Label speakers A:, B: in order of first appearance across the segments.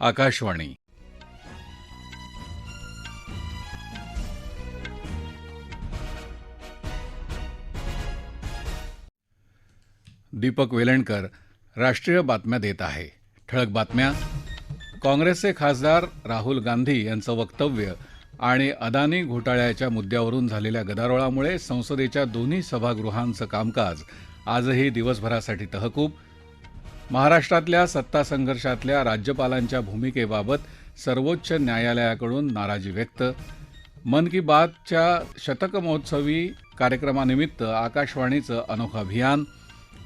A: आकाशवाणी. दीपक वेलणकर राष्ट्रीय बातम्या देत आहे. ठळक बातम्या. काँग्रेसचे खासदार राहुल गांधी यांचं वक्तव्य आणि अदानी घोटाळ्याच्या मुद्द्यावरून झालेल्या गदारोळामुळे संसदेच्या दोन्ही सभागृहांचं कामकाज आजही दिवसभरासाठी तहकूब. महाराष्ट्रातल्या सत्ता संघर्षातल्या राज्यपालांच्या भूमिकेबाबत सर्वोच्च न्यायालयाकडून नाराजी व्यक्त. मन की बातच्या शतक महोत्सवी कार्यक्रमानिमित्त आकाशवाणीचं अनोखं अभियान.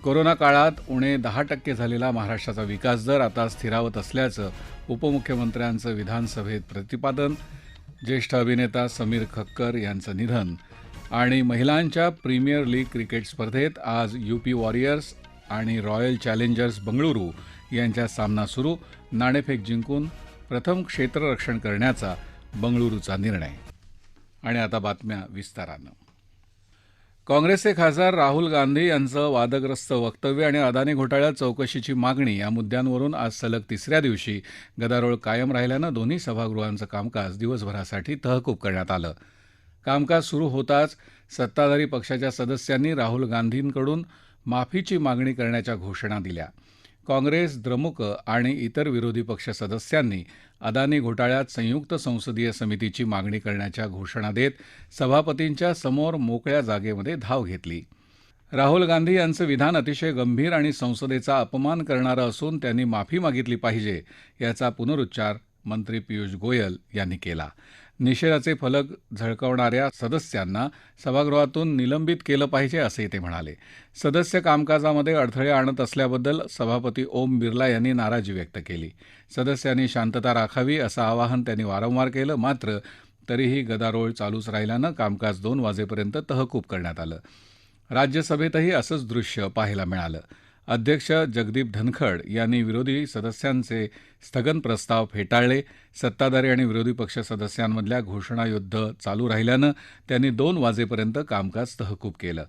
A: कोरोना काळात उणे 10% झालेला महाराष्ट्राचा विकास दर आता स्थिरावत असल्याचं उपमुख्यमंत्र्यांचं विधानसभेत प्रतिपादन. ज्येष्ठ अभिनेता समीर खक्कर यांचं निधन. आणि महिलांच्या प्रीमियर लीग क्रिकेट स्पर्धेत आज यूपी वॉरियर्स आणि रॉयल चॅलेंजर्स बंगळुरू यांच्यात सामना सुरू. नाणेफेक जिंकून प्रथम क्षेत्ररक्षण करण्याचा बंगळुरूचा निर्णय. आणि आता बातम्या विस्तारानं. काँग्रेसचे खासदार राहुल गांधी यांचं वादग्रस्त वक्तव्य आणि अदानी घोटाळ्यात चौकशीची मागणी या मुद्द्यांवरून आज सलग तिसऱ्या दिवशी गदारोळ कायम राहिल्यानं दोन्ही सभागृहांचं कामकाज दिवसभरासाठी तहकूब करण्यात आलं. कामकाज सुरू होताच सत्ताधारी पक्षाच्या सदस्यांनी राहुल गांधींकडून माफीची मागणी करण्याच्या घोषणा दिल्या. काँग्रेस, द्रमुक आणि इतर विरोधी पक्ष सदस्यांनी अदानी घोटाळ्यात संयुक्त संसदीय समितीची मागणी करण्याच्या घोषणा देत सभापतींच्या समोर मोकळ्या जागेमध्ये धाव घेतली. राहुल गांधी यांचं विधान अतिशय गंभीर आणि संसदेचा अपमान करणारं असून त्यांनी माफी मागितली पाहिजे याचा पुनरुच्चार मंत्री पियुष गोयल यांनी केला. निषेधाचे फलक झळकावणाऱ्या सदस्यांना सभागृहातून निलंबित केलं पाहिजे असंही ते म्हणाले. सदस्य कामकाजामध्ये अडथळे आणत असल्याबद्दल सभापती ओम बिर्ला यांनी नाराजी व्यक्त केली. सदस्यांनी शांतता राखावी असं आवाहन त्यांनी वारंवार केलं. मात्र तरीही गदारोळ चालूच राहिल्यानं कामकाज 2 वाजेपर्यंत तहकूब करण्यात आलं. राज्यसभेतही असंच दृश्य पाहायला मिळालं. अध्यक्ष जगदीप धनखड यांनी विरोधी सदस्यांचे स्थगन प्रस्ताव फेटाळले. सत्ताधारी आणि विरोधी पक्ष सदस्यांमधल्या घोषणायुद्ध चालू राहिल्यानं त्यांनी 2 वाजेपर्यंत कामकाज तहकूब केलं.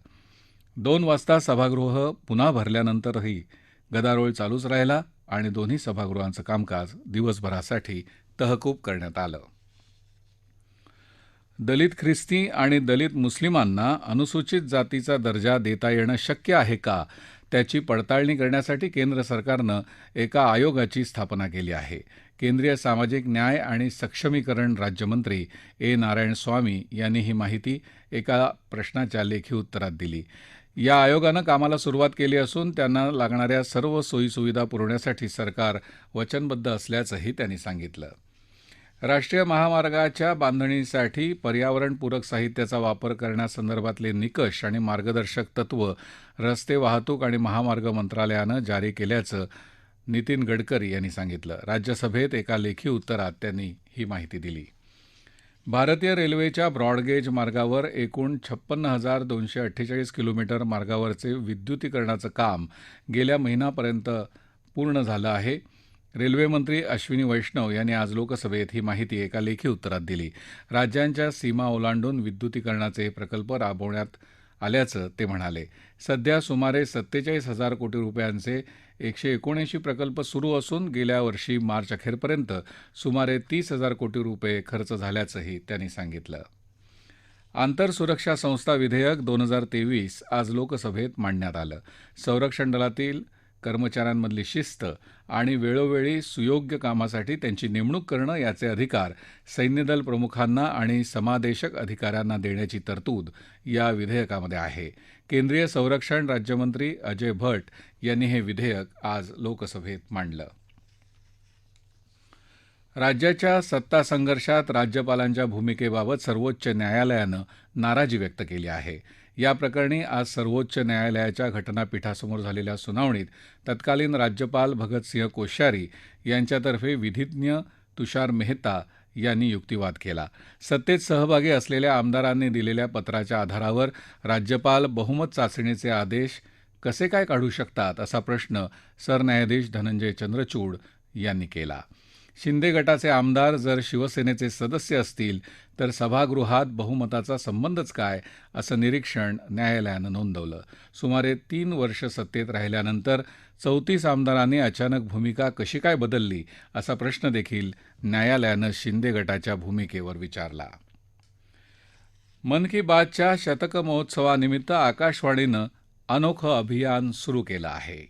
A: 2 वाजता सभागृह पुन्हा भरल्यानंतरही गदारोळ चालूच राहिला आणि दोन्ही सभागृहांचं कामकाज दिवसभरासाठी तहकूब करण्यात आलं. दलित ख्रिस्ती आणि दलित मुस्लिमांना अनुसूचित जातीचा दर्जा देता येणं शक्य आहे का, त्याची पडताळणी करण्यासाठी केंद्र सरकारनं एका आयोगाची स्थापना केली आहे. केंद्रीय सामाजिक न्याय आणि सक्षमीकरण राज्यमंत्री ए. नारायणस्वामी यांनी ही माहिती एका प्रश्नाच्या लेखी उत्तरात दिली. या आयोगानं कामाला सुरुवात केली असून त्यांना लागणाऱ्या सर्व सोयीसुविधा पुरवण्यासाठी सरकार वचनबद्ध असल्याचंही त्यांनी सांगितलं. राष्ट्रीय महामार्गाच्या बांधणीसाठी पर्यावरणपूरक साहित्याचा वापर करण्यासंदर्भातले निकष आणि मार्गदर्शक तत्त्व रस्ते वाहतूक आणि महामार्ग मंत्रालयानं जारी केल्याचं नितीन गडकरी यांनी सांगितलं. राज्यसभेत एका लेखी उत्तरात त्यांनी ही माहिती दिली. भारतीय रेल्वेच्या ब्रॉडगेज मार्गावर एकूण 56,248 किलोमीटर मार्गावरचे विद्युतीकरणाचं काम गेल्या महिन्यापर्यंत पूर्ण झालं आहे. रेल्वेमंत्री अश्विनी वैष्णव यांनी आज लोकसभेत ही माहिती एका लेखी उत्तरात दिली. राज्यांच्या सीमा ओलांडून विद्युतीकरणाचे प्रकल्प राबवण्यात आल्याचं ते म्हणाले. सध्या सुमारे 47,000 कोटी रुपयांचे 179 प्रकल्प सुरू असून गेल्या वर्षी मार्च अखेरपर्यंत सुमारे 30,000 कोटी रुपये खर्च झाल्याचंही त्यांनी सांगितलं. आंतरसुरक्षा संस्था विधेयक 2023 आज लोकसभेत मांडण्यात आलं. संरक्षण दलातील कर्मचाऱ्यांमधली शिस्त आणि वेळोवेळी सुयोग्य कामासाठी त्यांची नेमणूक करणं याचे अधिकार सैन्यदल प्रमुखांना आणि समादेशक अधिकाऱ्यांना देण्याची तरतूद या विधेयकामध्ये आहे. केंद्रीय संरक्षण राज्यमंत्री अजय भट्ट यांनी हे विधेयक आज लोकसभेत मांडलं. राज्याच्या सत्ता संघर्षात राज्यपालांच्या भूमिकेबाबत सर्वोच्च न्यायालयानं नाराजी व्यक्त केली आहे. या प्रकरणी आज सर्वोच्च न्यायालयाच्या घटनापीठासमोर झालेल्या सुनावणीत तत्कालीन राज्यपाल भगतसिंह कोश्यारी यांच्यातर्फे विधिज्ञ तुषार मेहता यांनी युक्तिवाद केला. सत्तेत सहभागी असलेल्या आमदारांनी दिलेल्या पत्राच्या आधारावर राज्यपाल बहुमत चाचणीचे आदेश कसे काय काढू शकतात असा प्रश्न सरन्यायाधीश धनंजय चंद्रचूड यांनी केला. शिंदे गटाचे आमदार जर शिवसेनेचे सदस्य असतील तर सभागृहात बहुमताचा संबंधच काय असं निरीक्षण न्यायालयानं नोंदवलं. सुमारे 3 वर्ष सत्तेत राहिल्यानंतर 34 आमदारांनी अचानक भूमिका कशी काय बदलली असा प्रश्न देखील न्यायालयानं शिंदे गटाच्या भूमिकेवर विचारला. मन की बातच्या शतक महोत्सवानिमित्त आकाशवाणीनं अनोखं अभियान सुरू केलं आहे.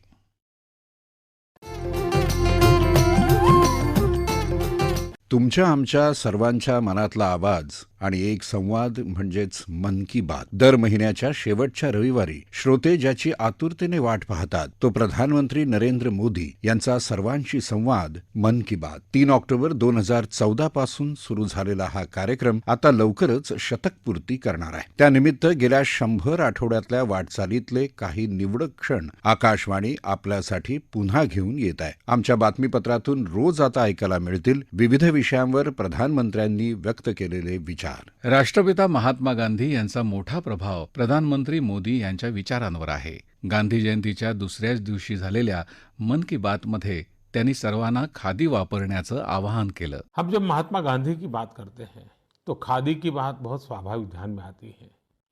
B: तुमच्या आमच्या सर्वांच्या मनातला आवाज आणि एक संवाद म्हणजेच मन की बात. दर महिन्याच्या शेवटच्या रविवारी श्रोते ज्याची आतुरतेने वाट पाहतात तो प्रधानमंत्री नरेंद्र मोदी यांचा सर्वांशी संवाद मन की बात. 3 ऑक्टोबर 2014 पासून सुरू झालेला हा कार्यक्रम आता लवकरच शतकपूर्ती करणार आहे. त्यानिमित्त गेल्या 100 आठवड्यातल्या वाटचालीतले काही निवडक क्षण आकाशवाणी आपल्यासाठी पुन्हा घेऊन येत आहे. आमच्या बातमीपत्रातून रोज आता ऐकायला मिळतील विविध विषयांवर प्रधानमंत्र्यांनी व्यक्त केलेले विचार.
A: राष्ट्रपिता महात्मा गांधी यांचा मोठा प्रभाव प्रधानमंत्री मोदी यांच्या विचारांवर आहे. गांधी जयंतीच्या दुसऱ्याच दिवशी झालेल्या मन की बात मध्ये त्यांनी सर्वांना खादी वापरण्याचं आवाहन केलं.
C: हम जब महात्मा गांधी की बात करते हैं तो खादी की बात बहुत स्वाभाविक ध्यान में आती है.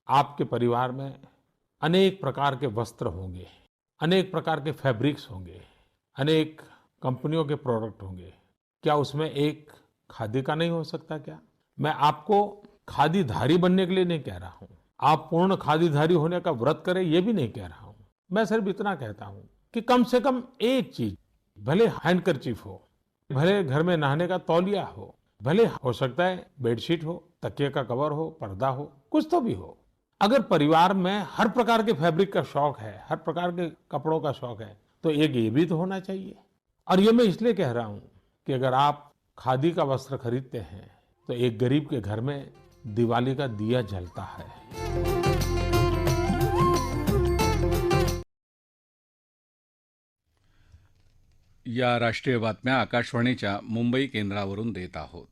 C: आपके परिवार में अनेक प्रकार के वस्त्र होंगे, अनेक प्रकार के फैब्रिक्स होंगे, अनेक कंपनियों के प्रोडक्ट होंगे. क्या उसमें एक खादी का नहीं हो सकता क्या? मैं आपको खादीधारी बनने के लिए नहीं कह रहा हूं. आप पूर्ण खादीधारी होने का व्रत करें ये भी नहीं कह रहा हूं. मैं सिर्फ इतना कहता हूं कि कम से कम एक चीज, भले हैंडकरचीफ हो, भले घर में नहाने का तौलिया भले हो सकता है बेडशीट हो, तकिए का कवर हो, पर्दा हो, कुछ तो भी हो. अगर परिवार में हर प्रकार के फैब्रिक का शौक है, हर प्रकार के कपड़ों का शौक है, तो एक ये भी तो होना चाहिए. और ये मैं इसलिए कह रहा हूं कि अगर आप खादी का वस्त्र खरीदते हैं तो एक गरीब के घर में दिवाली का दिया जलता है.
A: या राष्ट्रीय बातम्या आकाशवाणीच्या मुंबई केंद्रावरून देत आहोत.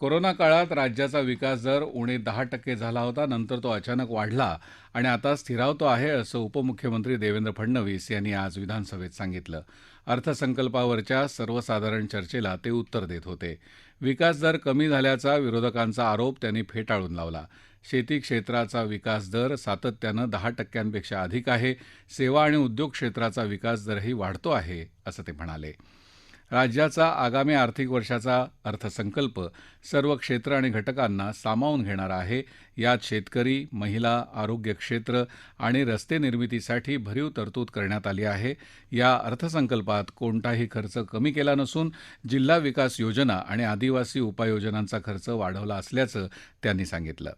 A: कोरोना काळात राज्याचा विकास दर उणे 10% झाला होता. नंतर तो अचानक वाढला आणि आता स्थिरावतो आहे असं उपमुख्यमंत्री देवेंद्र फडणवीस यांनी आज विधानसभेत सांगितलं. अर्थसंकल्पावरच्या सर्वसाधारण चर्चेला ते उत्तर देत होते. विकास दर कमी झाल्याचा विरोधकांचा आरोप त्यांनी फेटाळून लावला. शेती क्षेत्राचा विकास दर सातत्यानं 10%पेक्षा अधिक आहे. सेवा आणि उद्योग क्षेत्राचा विकास दरही वाढतो आहे असं ते म्हणाले. राज्याचा आगामी आर्थिक वर्षाचा अर्थसंकल्प सर्व क्षेत्र आणि घटकांना सामावून घेणारा आहे. यात शेतकरी, महिला, आरोग्य क्षेत्र आणि रस्ते निर्मितीसाठी भरीव तरतूद करण्यात आली आहे. या अर्थसंकल्पात कोणताही खर्च कमी केला नसून जिल्हा विकास योजना आणि आदिवासी उपाययोजनांचा खर्च वाढवला असल्याचं त्यांनी सांगितलं.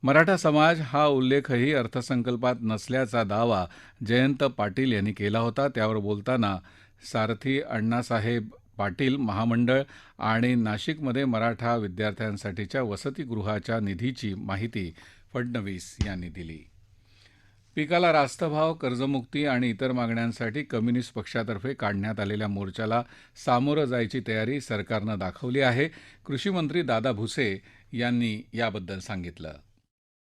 A: मराठा समाज हा उल्लेखही अर्थसंकल्पात नसल्याचा दावा जयंत पाटील यांनी केला होता. त्यावर बोलताना सारथी अण्णासाहेब पाटील महामंडळ आणि नाशिकमध्ये मराठा विद्यार्थ्यांसाठीच्या वसतिगृहाच्या निधीची माहिती फडणवीस यांनी दिली. पिकाला रास्त भाव, कर्जमुक्ती आणि इतर मागण्यांसाठी कम्युनिस्ट पक्षातर्फे काढण्यात आलेल्या मोर्चाला सामोरं जायची तयारी सरकारनं दाखवली आहे. कृषीमंत्री दादा भुसे यांनी याबद्दल सांगितलं.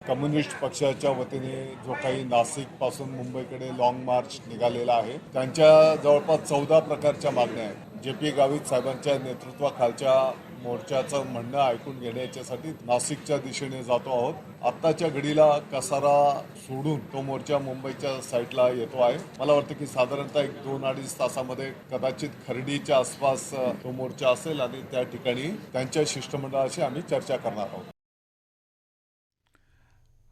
D: कम्युनिस्ट पक्षाच्या वतीने जो काही नाशिकपासून मुंबईकडे लाँग मार्च निघालेला आहे, त्यांच्या जवळपास 14 प्रकारच्या मागण्या आहेत. JP गावित साहेबांच्या नेतृत्वाखालच्या मोर्चाचं म्हणणं ऐकून घेण्याच्यासाठी नाशिकच्या दिशेने जातो आहोत. आत्ताच्या घडीला कसारा सोडून तो मोर्चा मुंबईच्या साईडला येतो आहे. मला वाटतं की साधारणतः 2-2.5 तासामध्ये कदाचित खर्डीच्या आसपास तो मोर्चा असेल आणि त्या ठिकाणी त्यांच्या शिष्टमंडळाशी आम्ही चर्चा करणार आहोत.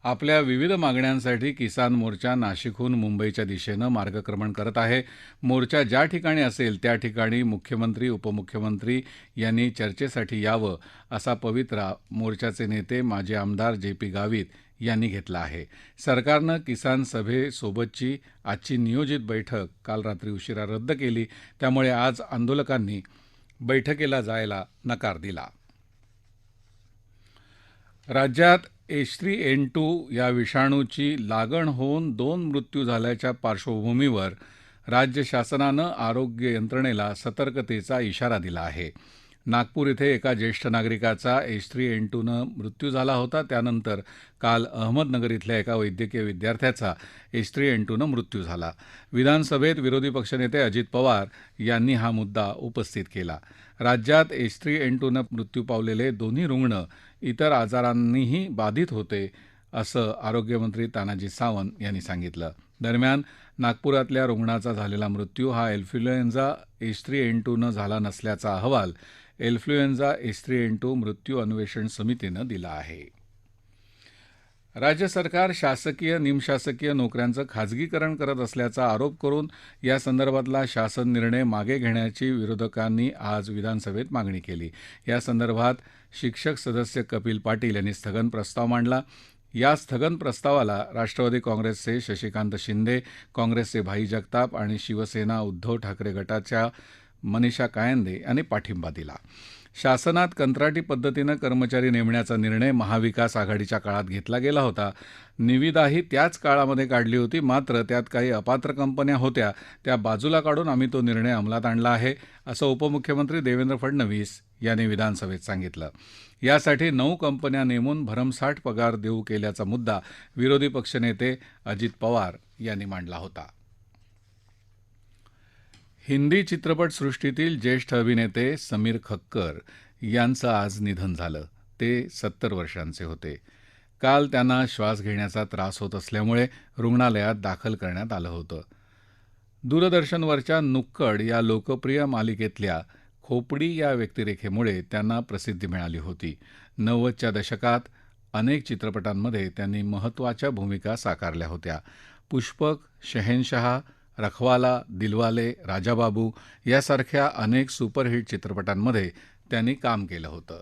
A: आपल्या विविध मागण्यांसाठी किसान मोर्चा नाशिकहून मुंबईच्या दिशेनं मार्गक्रमण करत आहे. मोर्चा ज्या ठिकाणी असेल त्या ठिकाणी मुख्यमंत्री, उपमुख्यमंत्री यांनी चर्चेसाठी यावं असा पवित्रा मोर्चाचे नेते माजी आमदार JP गावित यांनी घेतला आहे. सरकारनं किसान सभेसोबतची आजची नियोजित बैठक काल रात्री उशिरा रद्द केली. त्यामुळे आज आंदोलकांनी बैठकीला जायला नकार दिला. राज्यात H3N2 या विषाणूची लागण होऊन 2 मृत्यू झाल्याच्या पार्श्वभूमीवर राज्य शासनानं आरोग्य यंत्रणेला सतर्कतेचा इशारा दिला आहे. नागपूर इथे एका ज्येष्ठ नागरिकाचा H3N2नं मृत्यू झाला होता. त्यानंतर काल अहमदनगर इथल्या एका वैद्यकीय विद्यार्थ्याचा H3N2नं मृत्यू झाला. विधानसभेत विरोधी पक्षनेते अजित पवार यांनी हा मुद्दा उपस्थित केला. राज्यात H3N2नं मृत्यू पावलेले दोन्ही रुग्ण इतर आजारांनीही बाधित होते, असं आरोग्यमंत्री तानाजी सावंत यांनी सांगितलं. दरम्यान नागपुरातल्या रुग्णाचा झालेला मृत्यू हा इन्फ्लुएन्झा H3N2नं झाला नसल्याचा अहवाल इन्फ्लुएन्झा H3N2 मृत्यू अन्वेषण समितीनं दिला आहे. राज्य सरकार शासकीय निमशासकीय नोकऱ्यांचं खाजगीकरण करत असल्याचा आरोप करून यासंदर्भातला शासन निर्णय मागे घेण्याची विरोधकांनी आज विधानसभेत मागणी केली. यासंदर्भात शिक्षक सदस्य कपिल पाटील यांनी स्थगन प्रस्ताव मांडला. या स्थगन प्रस्तावाला राष्ट्रवादी काँग्रेसचे शशिकांत शिंदे, काँग्रेसचे भाई जगताप आणि शिवसेना उद्धव ठाकरे गटाच्या मनीषा कायंदे यांनी पाठिंबा दिला. शासनात कंत्राटी पद्धतीनं कर्मचारी नेमण्याचा निर्णय महाविकास आघाडीच्या काळात घेतला गेला होता. निविदाही त्याच काळामध्ये काढली होती. मात्र त्यात काही अपात्र कंपन्या होत्या, त्या बाजूला काढून आम्ही तो निर्णय अंमलात आणला आहे, असं उपमुख्यमंत्री देवेंद्र फडणवीस यांनी विधानसभेत सांगितलं. यासाठी 9 कंपन्या नेमून भरमसाठ पगार देऊ केल्याचा मुद्दा विरोधी पक्षनेते अजित पवार यांनी मांडला होता. हिंदी चित्रपटसृष्टीतील ज्येष्ठ अभिनेते समीर खक्कर यांचं आज निधन झालं. ते 70 वर्षांचे होते. काल त्यांना श्वास घेण्याचा त्रास होत असल्यामुळे रुग्णालयात दाखल करण्यात आलं होतं. दूरदर्शनवरच्या नुक्कड या लोकप्रिय मालिकेतल्या खोपडी या व्यक्तिरेखेमुळे त्यांना प्रसिद्धी मिळाली होती. 90च्या दशकात अनेक चित्रपटांमध्ये त्यांनी महत्त्वाच्या भूमिका साकारल्या होत्या. पुष्पक, शहेनशहा, रखवाला, दिलवाले, राजाबाबू यासारख्या अनेक सुपरहिट चित्रपटांमध्ये त्यांनी काम केलं होतं.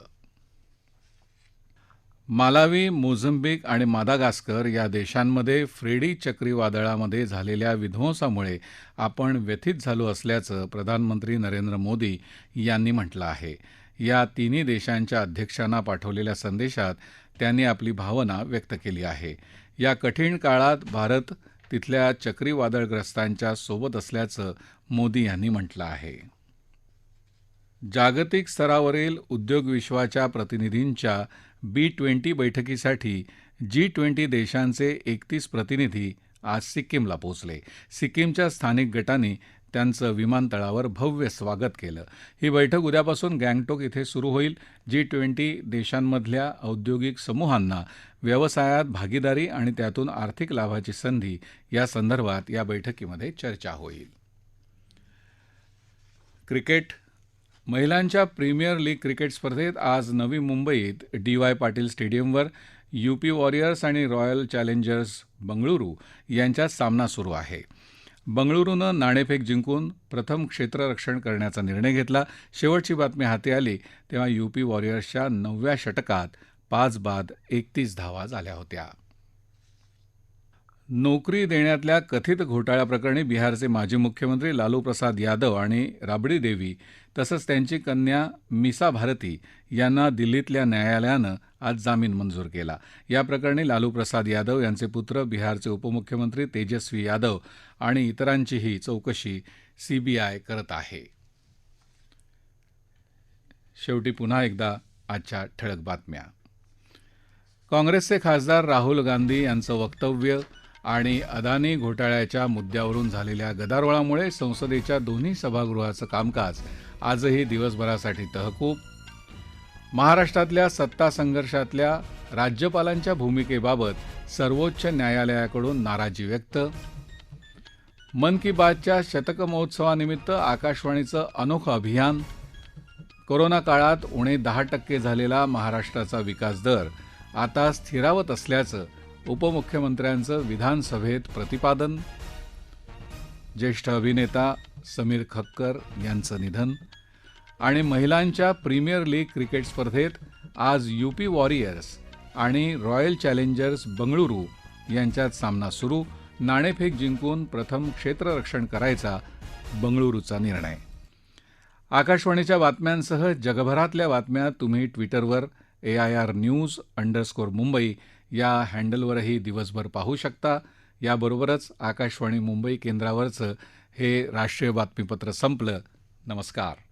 A: मालावी, मोझंबिक आणि मादागास्कर या देशांमध्ये फ्रेडी चक्रीवादळामध्ये झालेल्या विध्वंसामुळे आपण व्यथित झालो असल्याचं प्रधानमंत्री नरेंद्र मोदी यांनी म्हटलं आहे. या तिन्ही देशांच्या अध्यक्षांना पाठवलेल्या संदेशात त्यांनी आपली भावना व्यक्त केली आहे. या कठीण काळात भारत तिथल्या चक्रीवादळग्रस्तांच्या सोबत असल्याचं मोदी यांनी म्हटलं आहे. जागतिक स्तरावरील उद्योग विश्वाच्या प्रतिनिधींच्या B20 बैठकीसाठी G20 देशांचे 31 प्रतिनिधी आज सिक्कीमला पोहोचले. सिक्कीमच्या स्थानिक गटांनी त्यांचं विमानतळावर भव्य स्वागत केलं. ही बैठक उद्यापासून गँगटोक इथे सुरू होईल. G20 देशांमधल्या औद्योगिक समूहांना व्यवसायात भागीदारी आणि त्यातून आर्थिक लाभाची संधी या संदर्भात या बैठकीमध्ये चर्चा होईल. क्रिकेट. महिलांच्या प्रीमियर लीग क्रिकेट स्पर्धेत आज नवी मुंबईत DY पाटील स्टेडियमवर UP वॉरियर्स आणि रॉयल चॅलेंजर्स बंगळुरू यांच्यात सामना सुरू आहे. बंगळुरूनं नाणेफेक जिंकून प्रथम क्षेत्ररक्षण करण्याचा निर्णय घेतला. शेवटची बातमी हाती आली तेव्हा UP वॉरियर्सच्या 9व्या षटकात 5 बाद 31 धावा झाल्या होत्या. नोकरी देण्यातल्या कथित घोटाळ्याप्रकरणी बिहारचे माजी मुख्यमंत्री लालू प्रसाद यादव आणि राबडी देवी तसंच त्यांची कन्या मिसा भारती यांना दिल्लीतल्या न्यायालयानं आज जामीन मंजूर केला. या प्रकरणी लालू प्रसाद यादव यांचे पुत्र, बिहारचे उपमुख्यमंत्री तेजस्वी यादव आणि इतरांचीही चौकशी CBI करत आहे. शेवटी पुन्हा एकदा आजच्या ठळक बातम्या. काँग्रेसचे खासदार राहुल गांधी यांचं वक्तव्य आणि अदानी घोटाळ्याच्या मुद्द्यावरून झालेल्या गदारोळामुळे संसदेच्या दोन्ही सभागृहाचं कामकाज आजही दिवसभरासाठी तहकूब. महाराष्ट्रातल्या सत्ता संघर्षातल्या राज्यपालांच्या भूमिकेबाबत सर्वोच्च न्यायालयाकडून नाराजी व्यक्त. मन की बातच्या शतक महोत्सवानिमित्त आकाशवाणीचं अनोखं अभियान. कोरोना काळात उणे 10% झालेला महाराष्ट्राचा विकास दर आता स्थिरावत असल्याचं उपमुख्यमंत्र्यांचं विधानसभेत प्रतिपादन. ज्येष्ठ अभिनेता समीर खक्कर यांचं निधन. आणि महिलांच्या प्रीमियर लीग क्रिकेट स्पर्धेत आज UP वॉरियर्स आणि रॉयल चॅलेंजर्स बंगळुरू यांच्यात सामना सुरू. नाणेफेक जिंकून प्रथम क्षेत्ररक्षण करायचा बंगळुरूचा निर्णय. आकाशवाणीच्या बातम्यांसह जगभरातल्या बातम्या तुम्ही ट्विटरवर AIRnews_मुंबई या हँडलवरही दिवसभर पाहू शकता. याबरोबरच आकाशवाणी मुंबई केंद्रावरचं हे राष्ट्रीय बातमीपत्र संपलं. नमस्कार.